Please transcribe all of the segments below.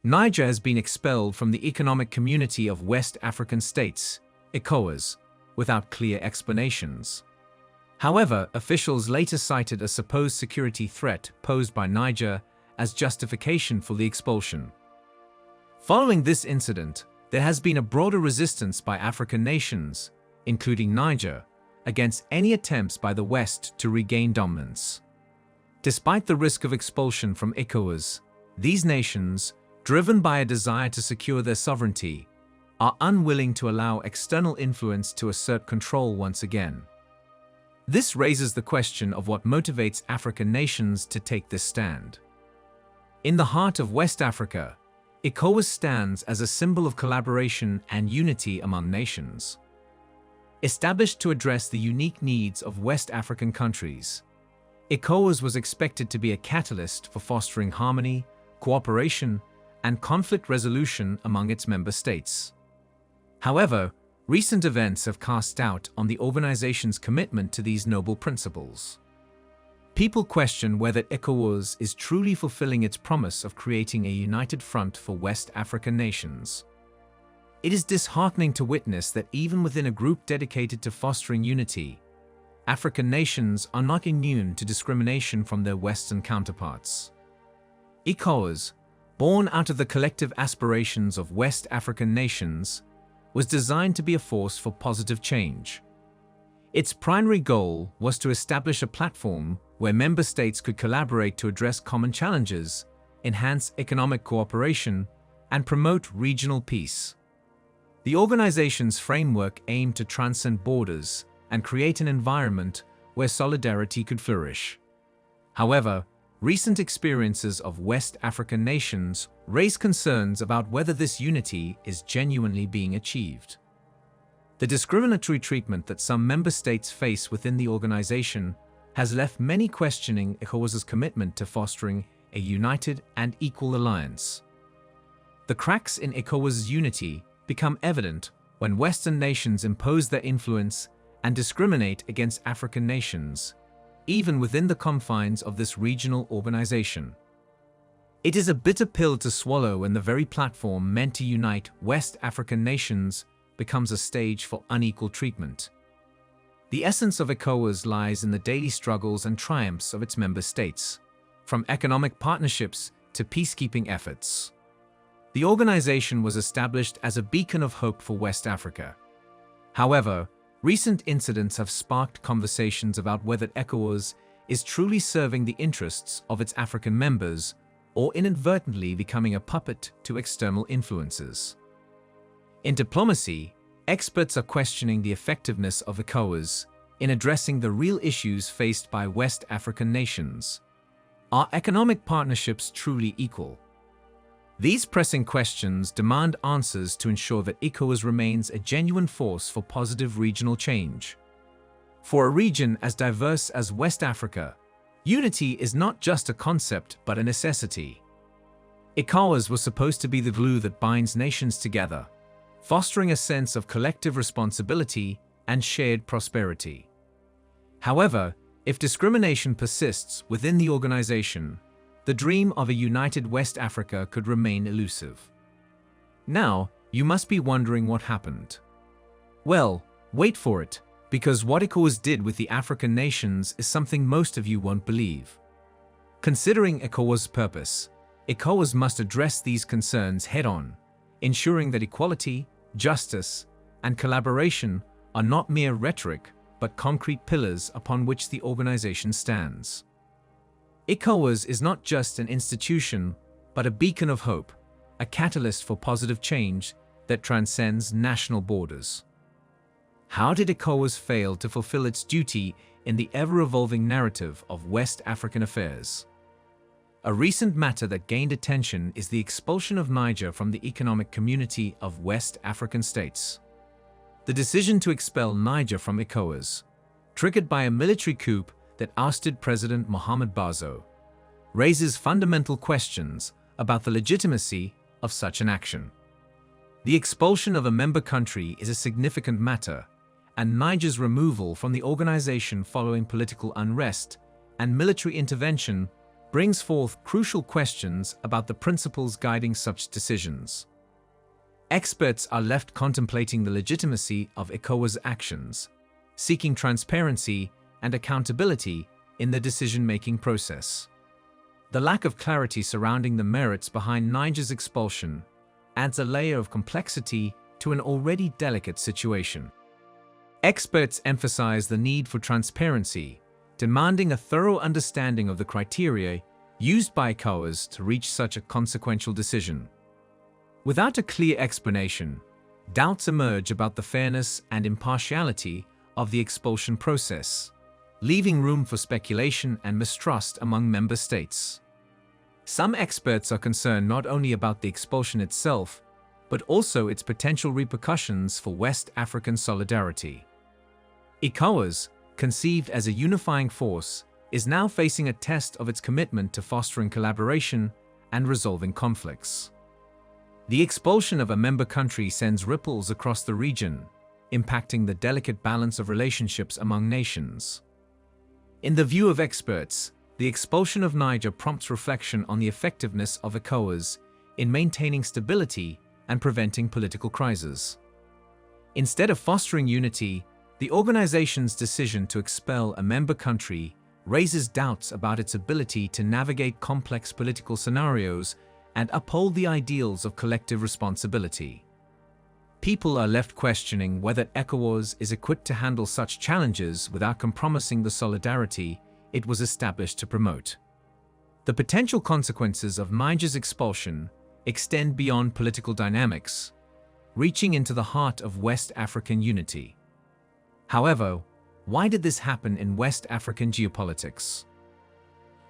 Niger has been expelled from the Economic Community of West African States, ECOWAS, without clear explanations. However, officials later cited a supposed security threat posed by Niger as justification for the expulsion. Following this incident, there has been a broader resistance by African nations, including Niger, against any attempts by the West to regain dominance. Despite the risk of expulsion from ECOWAS, these nations, driven by a desire to secure their sovereignty, are unwilling to allow external influence to assert control once again. This raises the question of what motivates African nations to take this stand. In the heart of West Africa, ECOWAS stands as a symbol of collaboration and unity among nations. Established to address the unique needs of West African countries, ECOWAS was expected to be a catalyst for fostering harmony, cooperation, and conflict resolution among its member states. However, recent events have cast doubt on the organization's commitment to these noble principles. People question whether ECOWAS is truly fulfilling its promise of creating a united front for West African nations. It is disheartening to witness that even within a group dedicated to fostering unity, African nations are not immune to discrimination from their Western counterparts. ECOWAS, born out of the collective aspirations of West African nations, was designed to be a force for positive change. Its primary goal was to establish a platform where member states could collaborate to address common challenges, enhance economic cooperation, and promote regional peace. The organization's framework aimed to transcend borders and create an environment where solidarity could flourish. However, recent experiences of West African nations raise concerns about whether this unity is genuinely being achieved. The discriminatory treatment that some member states face within the organization has left many questioning ECOWAS's commitment to fostering a united and equal alliance. The cracks in ECOWAS's unity become evident when Western nations impose their influence and discriminate against African nations, even within the confines of this regional organization. It is a bitter pill to swallow when the very platform meant to unite West African nations becomes a stage for unequal treatment. The essence of ECOWAS lies in the daily struggles and triumphs of its member states, from economic partnerships to peacekeeping efforts. The organization was established as a beacon of hope for West Africa. However, recent incidents have sparked conversations about whether ECOWAS is truly serving the interests of its African members or inadvertently becoming a puppet to external influences. In diplomacy, experts are questioning the effectiveness of ECOWAS in addressing the real issues faced by West African nations. Are economic partnerships truly equal? These pressing questions demand answers to ensure that ECOWAS remains a genuine force for positive regional change. For a region as diverse as West Africa, unity is not just a concept but a necessity. ECOWAS was supposed to be the glue that binds nations together, fostering a sense of collective responsibility and shared prosperity. However, if discrimination persists within the organization, the dream of a united West Africa could remain elusive. Now, you must be wondering what happened. Well, wait for it, because what ECOWAS did with the African nations is something most of you won't believe. Considering ECOWAS's purpose, ECOWAS must address these concerns head-on, ensuring that equality, justice, and collaboration are not mere rhetoric but concrete pillars upon which the organization stands. ECOWAS is not just an institution, but a beacon of hope, a catalyst for positive change that transcends national borders. How did ECOWAS fail to fulfill its duty in the ever-evolving narrative of West African affairs? A recent matter that gained attention is the expulsion of Niger from the Economic Community of West African States. The decision to expel Niger from ECOWAS, triggered by a military coup that ousted President Mohamed Bazoum, raises fundamental questions about the legitimacy of such an action. The expulsion of a member country is a significant matter, and Niger's removal from the organization following political unrest and military intervention brings forth crucial questions about the principles guiding such decisions. Experts are left contemplating the legitimacy of ECOWAS actions, seeking transparency and accountability in the decision-making process. The lack of clarity surrounding the merits behind Niger's expulsion adds a layer of complexity to an already delicate situation. Experts emphasize the need for transparency, demanding a thorough understanding of the criteria used by ECOWAS to reach such a consequential decision. Without a clear explanation, doubts emerge about the fairness and impartiality of the expulsion process, leaving room for speculation and mistrust among member states. Some experts are concerned not only about the expulsion itself, but also its potential repercussions for West African solidarity. ECOWAS, conceived as a unifying force, is now facing a test of its commitment to fostering collaboration and resolving conflicts. The expulsion of a member country sends ripples across the region, impacting the delicate balance of relationships among nations. In the view of experts, the expulsion of Niger prompts reflection on the effectiveness of ECOWAS in maintaining stability and preventing political crises. Instead of fostering unity, the organization's decision to expel a member country raises doubts about its ability to navigate complex political scenarios and uphold the ideals of collective responsibility. People are left questioning whether ECOWAS is equipped to handle such challenges without compromising the solidarity it was established to promote. The potential consequences of Niger's expulsion extend beyond political dynamics, reaching into the heart of West African unity. However, why did this happen in West African geopolitics?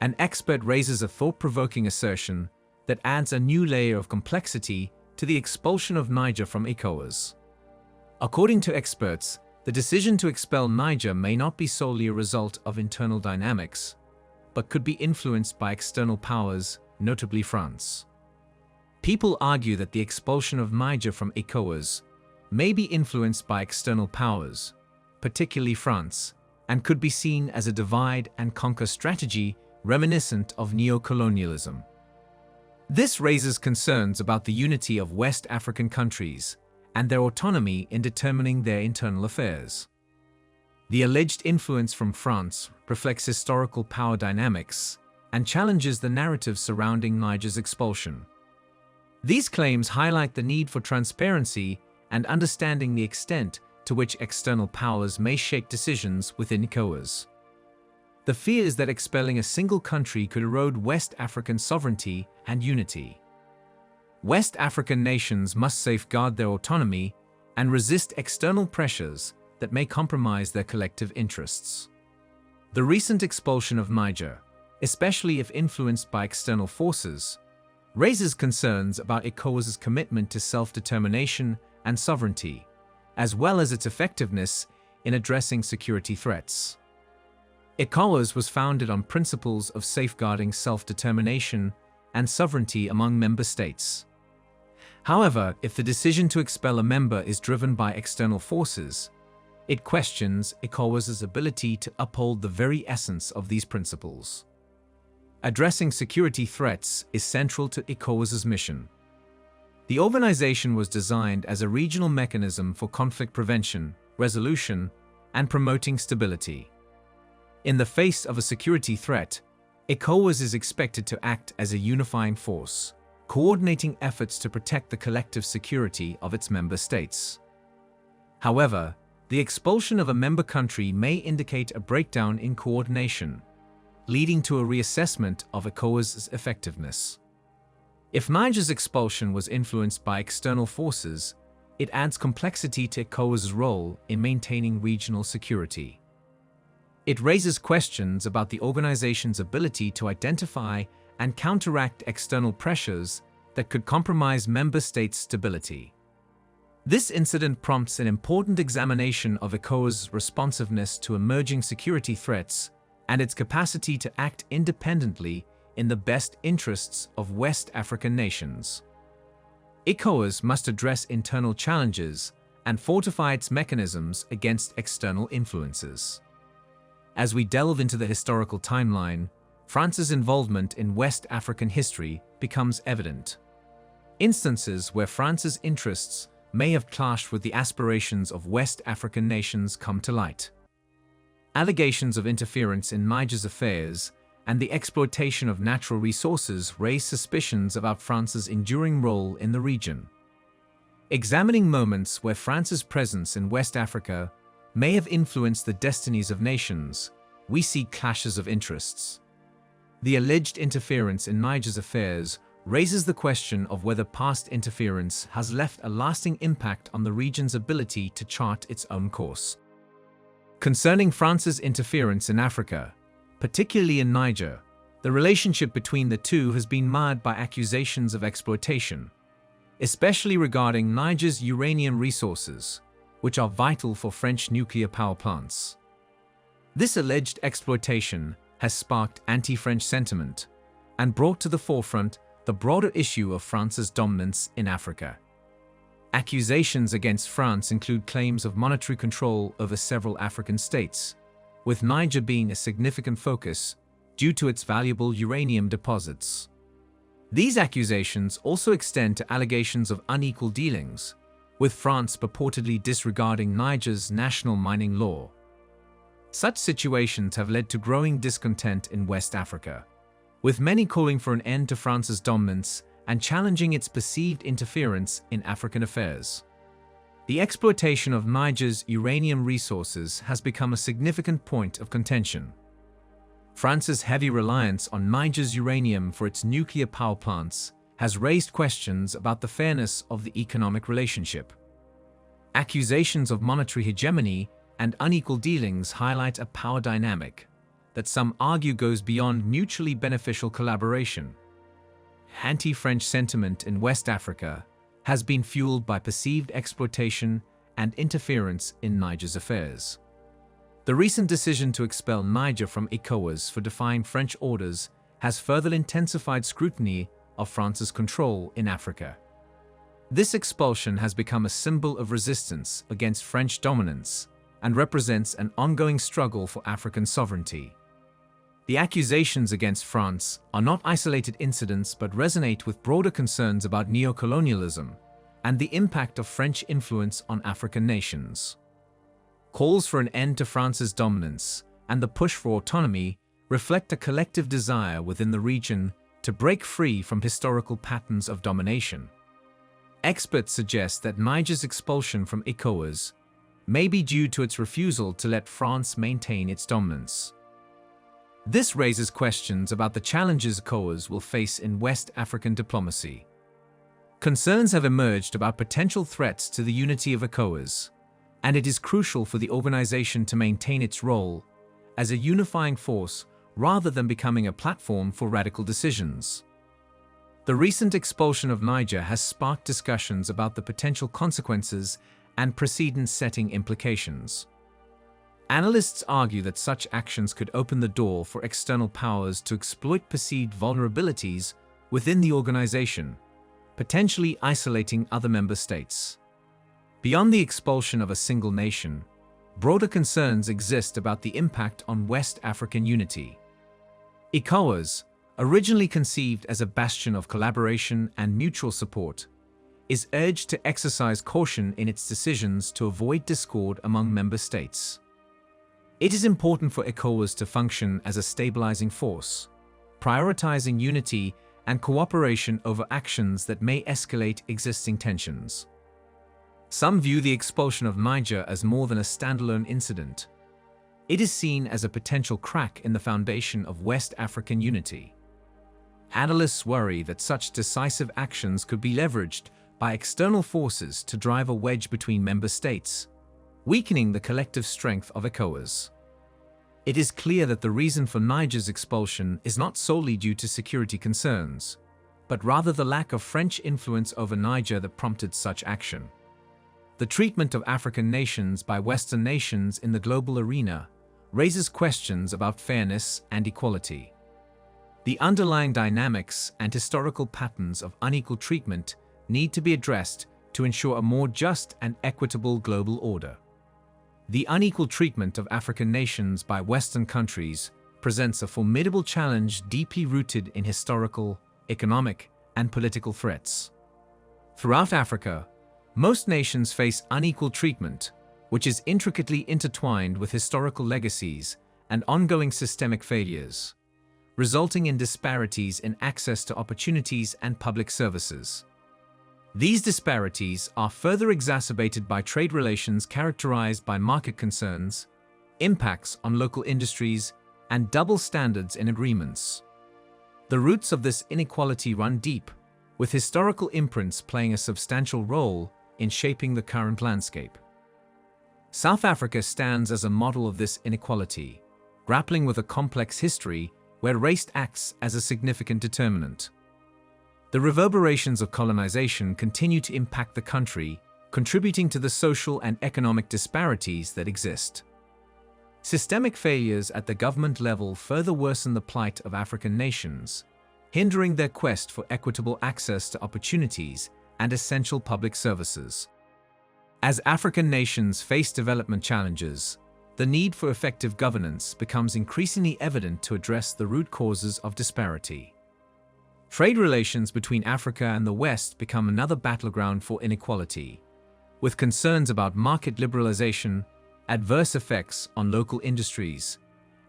An expert raises a thought-provoking assertion that adds a new layer of complexity to the expulsion of Niger from ECOWAS. According to experts, the decision to expel Niger may not be solely a result of internal dynamics, but could be influenced by external powers, notably France. People argue that the expulsion of Niger from ECOWAS may be influenced by external powers, particularly France, and could be seen as a divide-and-conquer strategy reminiscent of neocolonialism. This raises concerns about the unity of West African countries and their autonomy in determining their internal affairs. The alleged influence from France reflects historical power dynamics and challenges the narrative surrounding Niger's expulsion. These claims highlight the need for transparency and understanding the extent to which external powers may shape decisions within ECOWAS. The fear is that expelling a single country could erode West African sovereignty and unity. West African nations must safeguard their autonomy and resist external pressures that may compromise their collective interests. The recent expulsion of Niger, especially if influenced by external forces, raises concerns about ECOWAS's commitment to self-determination and sovereignty, as well as its effectiveness in addressing security threats. ECOWAS was founded on principles of safeguarding self-determination and sovereignty among member states. However, if the decision to expel a member is driven by external forces, it questions ECOWAS's ability to uphold the very essence of these principles. Addressing security threats is central to ECOWAS's mission. The organization was designed as a regional mechanism for conflict prevention, resolution, and promoting stability. In the face of a security threat, ECOWAS is expected to act as a unifying force, coordinating efforts to protect the collective security of its member states. However, the expulsion of a member country may indicate a breakdown in coordination, leading to a reassessment of ECOWAS's effectiveness. If Niger's expulsion was influenced by external forces, it adds complexity to ECOWAS's role in maintaining regional security. It raises questions about the organization's ability to identify and counteract external pressures that could compromise member states' stability. This incident prompts an important examination of ECOWAS's responsiveness to emerging security threats and its capacity to act independently in the best interests of West African nations. ECOWAS must address internal challenges and fortify its mechanisms against external influences. As we delve into the historical timeline, France's involvement in West African history becomes evident. Instances where France's interests may have clashed with the aspirations of West African nations come to light. Allegations of interference in Niger's affairs and the exploitation of natural resources raise suspicions about France's enduring role in the region. Examining moments where France's presence in West Africa may have influenced the destinies of nations, we see clashes of interests. The alleged interference in Niger's affairs raises the question of whether past interference has left a lasting impact on the region's ability to chart its own course. Concerning France's interference in Africa, particularly in Niger, the relationship between the two has been marred by accusations of exploitation, especially regarding Niger's uranium resources, which are vital for French nuclear power plants. This alleged exploitation has sparked anti-French sentiment and brought to the forefront the broader issue of France's dominance in Africa. Accusations against France include claims of monetary control over several African states, with Niger being a significant focus due to its valuable uranium deposits. These accusations also extend to allegations of unequal dealings, with France purportedly disregarding Niger's national mining law. Such situations have led to growing discontent in West Africa, with many calling for an end to France's dominance and challenging its perceived interference in African affairs. The exploitation of Niger's uranium resources has become a significant point of contention. France's heavy reliance on Niger's uranium for its nuclear power plants has raised questions about the fairness of the economic relationship. Accusations of monetary hegemony and unequal dealings highlight a power dynamic that some argue goes beyond mutually beneficial collaboration. Anti-French sentiment in West Africa has been fueled by perceived exploitation and interference in Niger's affairs. The recent decision to expel Niger from ECOWAS for defying French orders has further intensified scrutiny of France's control in Africa. This expulsion has become a symbol of resistance against French dominance and represents an ongoing struggle for African sovereignty. The accusations against France are not isolated incidents but resonate with broader concerns about neocolonialism and the impact of French influence on African nations. Calls for an end to France's dominance and the push for autonomy reflect a collective desire within the region to break free from historical patterns of domination. Experts suggest that Niger's expulsion from ECOWAS may be due to its refusal to let France maintain its dominance. This raises questions about the challenges ECOWAS will face in West African diplomacy. Concerns have emerged about potential threats to the unity of ECOWAS, and it is crucial for the organization to maintain its role as a unifying force rather than becoming a platform for radical decisions. The recent expulsion of Niger has sparked discussions about the potential consequences and precedent-setting implications. Analysts argue that such actions could open the door for external powers to exploit perceived vulnerabilities within the organization, potentially isolating other member states. Beyond the expulsion of a single nation, broader concerns exist about the impact on West African unity. ECOWAS, originally conceived as a bastion of collaboration and mutual support, is urged to exercise caution in its decisions to avoid discord among member states. It is important for ECOWAS to function as a stabilizing force, prioritizing unity and cooperation over actions that may escalate existing tensions. Some view the expulsion of Niger as more than a standalone incident. It is seen as a potential crack in the foundation of West African unity. Analysts worry that such decisive actions could be leveraged by external forces to drive a wedge between member states, weakening the collective strength of ECOWAS. It is clear that the reason for Niger's expulsion is not solely due to security concerns, but rather the lack of French influence over Niger that prompted such action. The treatment of African nations by Western nations in the global arena raises questions about fairness and equality. The underlying dynamics and historical patterns of unequal treatment need to be addressed to ensure a more just and equitable global order. The unequal treatment of African nations by Western countries presents a formidable challenge deeply rooted in historical, economic, and political threats. Throughout Africa, most nations face unequal treatment, which is intricately intertwined with historical legacies and ongoing systemic failures, resulting in disparities in access to opportunities and public services. These disparities are further exacerbated by trade relations characterized by market concerns, impacts on local industries, and double standards in agreements. The roots of this inequality run deep, with historical imprints playing a substantial role in shaping the current landscape. South Africa stands as a model of this inequality, grappling with a complex history where race acts as a significant determinant. The reverberations of colonization continue to impact the country, contributing to the social and economic disparities that exist. Systemic failures at the government level further worsen the plight of African nations, hindering their quest for equitable access to opportunities and essential public services. As African nations face development challenges, the need for effective governance becomes increasingly evident to address the root causes of disparity. Trade relations between Africa and the West become another battleground for inequality, with concerns about market liberalization, adverse effects on local industries,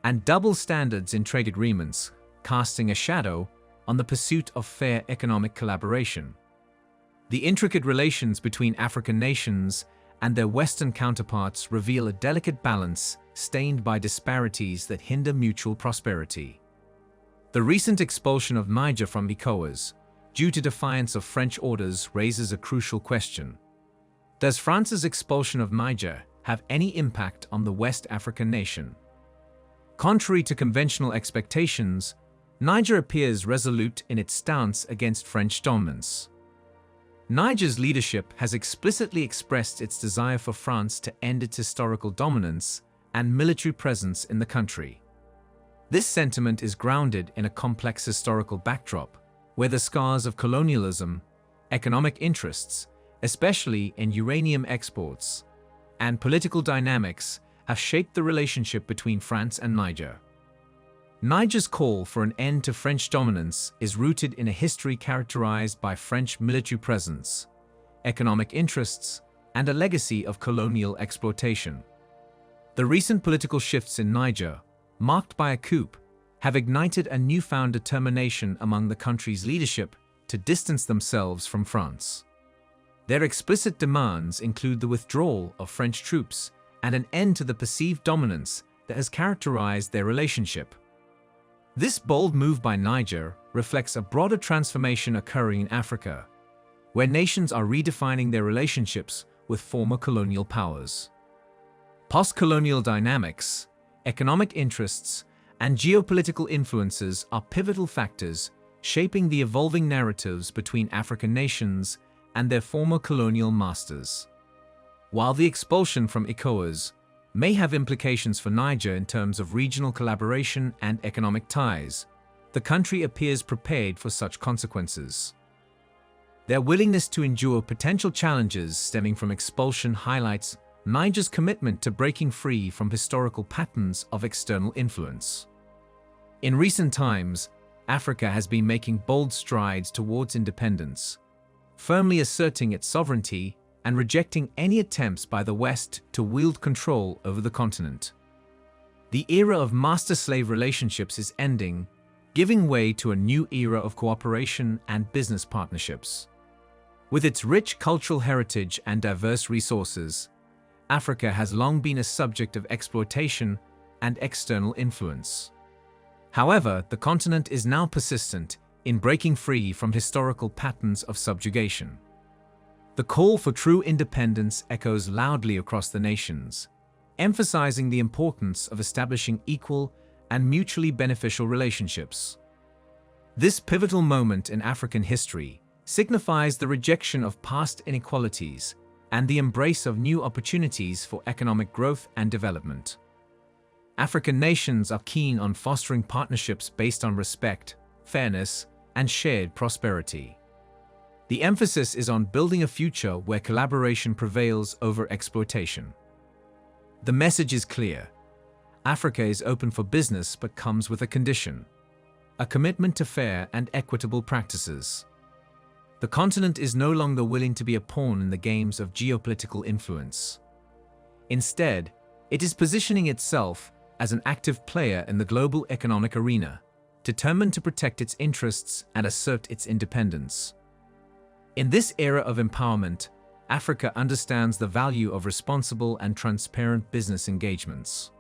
and double standards in trade agreements casting a shadow on the pursuit of fair economic collaboration. The intricate relations between African nations and their Western counterparts reveal a delicate balance stained by disparities that hinder mutual prosperity. The recent expulsion of Niger from ECOWAS, due to defiance of French orders, raises a crucial question. Does France's expulsion of Niger have any impact on the West African nation? Contrary to conventional expectations, Niger appears resolute in its stance against French dominance. Niger's leadership has explicitly expressed its desire for France to end its historical dominance and military presence in the country. This sentiment is grounded in a complex historical backdrop, where the scars of colonialism, economic interests, especially in uranium exports, and political dynamics have shaped the relationship between France and Niger. Niger's call for an end to French dominance is rooted in a history characterized by French military presence, economic interests, and a legacy of colonial exploitation. The recent political shifts in Niger, marked by a coup, have ignited a newfound determination among the country's leadership to distance themselves from France. Their explicit demands include the withdrawal of French troops and an end to the perceived dominance that has characterized their relationship. This bold move by Niger reflects a broader transformation occurring in Africa, where nations are redefining their relationships with former colonial powers. Post-colonial dynamics, economic interests, and geopolitical influences are pivotal factors shaping the evolving narratives between African nations and their former colonial masters. While the expulsion from ECOWAS may have implications for Niger in terms of regional collaboration and economic ties, the country appears prepared for such consequences. Their willingness to endure potential challenges stemming from expulsion highlights Niger's commitment to breaking free from historical patterns of external influence. In recent times, Africa has been making bold strides towards independence, firmly asserting its sovereignty and rejecting any attempts by the West to wield control over the continent. The era of master-slave relationships is ending, giving way to a new era of cooperation and business partnerships. With its rich cultural heritage and diverse resources, Africa has long been a subject of exploitation and external influence. However, the continent is now persistent in breaking free from historical patterns of subjugation. The call for true independence echoes loudly across the nations, emphasizing the importance of establishing equal and mutually beneficial relationships. This pivotal moment in African history signifies the rejection of past inequalities and the embrace of new opportunities for economic growth and development. African nations are keen on fostering partnerships based on respect, fairness, and shared prosperity. The emphasis is on building a future where collaboration prevails over exploitation. The message is clear. Africa is open for business but comes with a condition: a commitment to fair and equitable practices. The continent is no longer willing to be a pawn in the games of geopolitical influence. Instead, it is positioning itself as an active player in the global economic arena, determined to protect its interests and assert its independence. In this era of empowerment, Africa understands the value of responsible and transparent business engagements.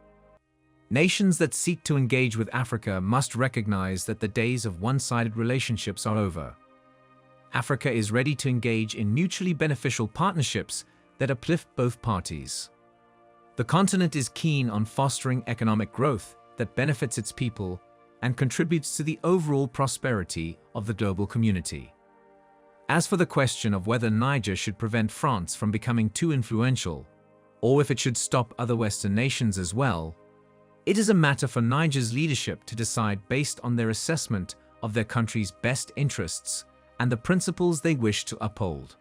Nations that seek to engage with Africa must recognize that the days of one-sided relationships are over. Africa is ready to engage in mutually beneficial partnerships that uplift both parties. The continent is keen on fostering economic growth that benefits its people and contributes to the overall prosperity of the global community. As for the question of whether Niger should prevent France from becoming too influential, or if it should stop other Western nations as well, it is a matter for Niger's leadership to decide based on their assessment of their country's best interests and the principles they wish to uphold.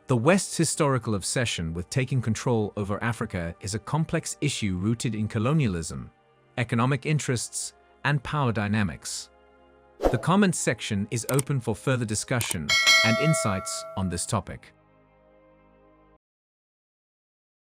The West's historical obsession with taking control over Africa is a complex issue rooted in colonialism, economic interests, and power dynamics. The comments section is open for further discussion and insights on this topic.